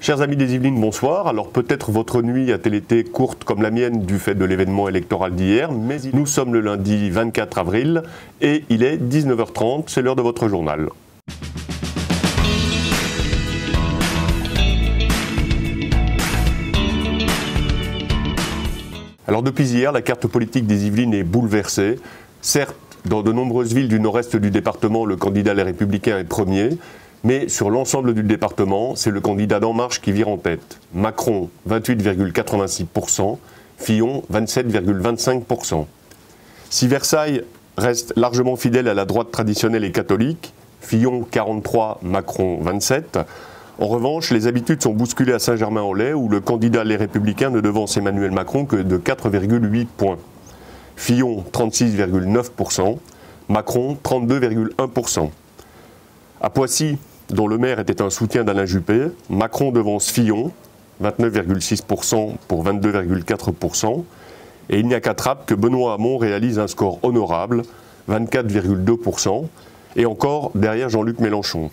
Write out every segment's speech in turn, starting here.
Chers amis des Yvelines, bonsoir. Alors peut-être votre nuit a-t-elle été courte comme la mienne du fait de l'événement électoral d'hier, mais nous sommes le lundi 24 avril et il est 19h30, c'est l'heure de votre journal. Alors depuis hier, la carte politique des Yvelines est bouleversée. Certes, dans de nombreuses villes du nord-est du département, le candidat Les Républicains est premier. Mais sur l'ensemble du département, c'est le candidat d'En Marche qui vire en tête. Macron, 28,86%, Fillon, 27,25%. Si Versailles reste largement fidèle à la droite traditionnelle et catholique, Fillon 43, Macron 27, en revanche, les habitudes sont bousculées à Saint-Germain-en-Laye où le candidat Les Républicains ne devance Emmanuel Macron que de 4,8 points. Fillon 36,9%, Macron 32,1%. À Poissy, dont le maire était un soutien d'Alain Juppé, Macron devance Fillon, 29,6% pour 22,4%. Et il n'y a qu'à Trappes que Benoît Hamon réalise un score honorable, 24,2%, et encore derrière Jean-Luc Mélenchon.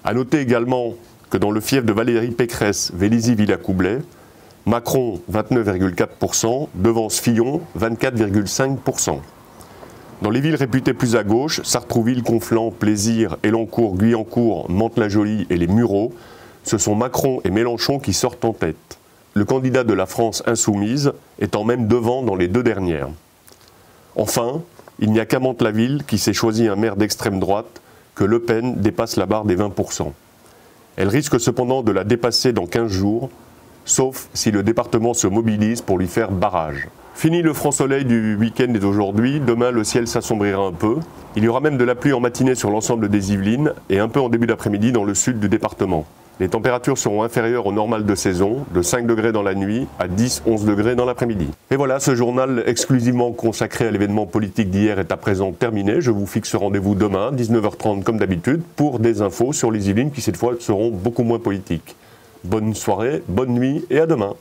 A noter également que dans le fief de Valérie Pécresse, Vélizy-Villacoublay, Macron, 29,4%, devance Fillon, 24,5%. Dans les villes réputées plus à gauche, Sartrouville, Conflans, Plaisir, Elancourt, Guyancourt, Mantes-la-Jolie et les Mureaux, ce sont Macron et Mélenchon qui sortent en tête. Le candidat de la France insoumise étant même devant dans les deux dernières. Enfin, il n'y a qu'à Mantes-la-Ville qui s'est choisi un maire d'extrême droite que Le Pen dépasse la barre des 20%. Elle risque cependant de la dépasser dans 15 jours, sauf si le département se mobilise pour lui faire barrage. Fini le franc soleil du week-end et d'aujourd'hui, demain le ciel s'assombrira un peu. Il y aura même de la pluie en matinée sur l'ensemble des Yvelines et un peu en début d'après-midi dans le sud du département. Les températures seront inférieures au normal de saison, de 5 degrés dans la nuit à 10-11 degrés dans l'après-midi. Et voilà, ce journal exclusivement consacré à l'événement politique d'hier est à présent terminé. Je vous fixe rendez-vous demain, 19h30 comme d'habitude, pour des infos sur les Yvelines qui cette fois seront beaucoup moins politiques. Bonne soirée, bonne nuit et à demain.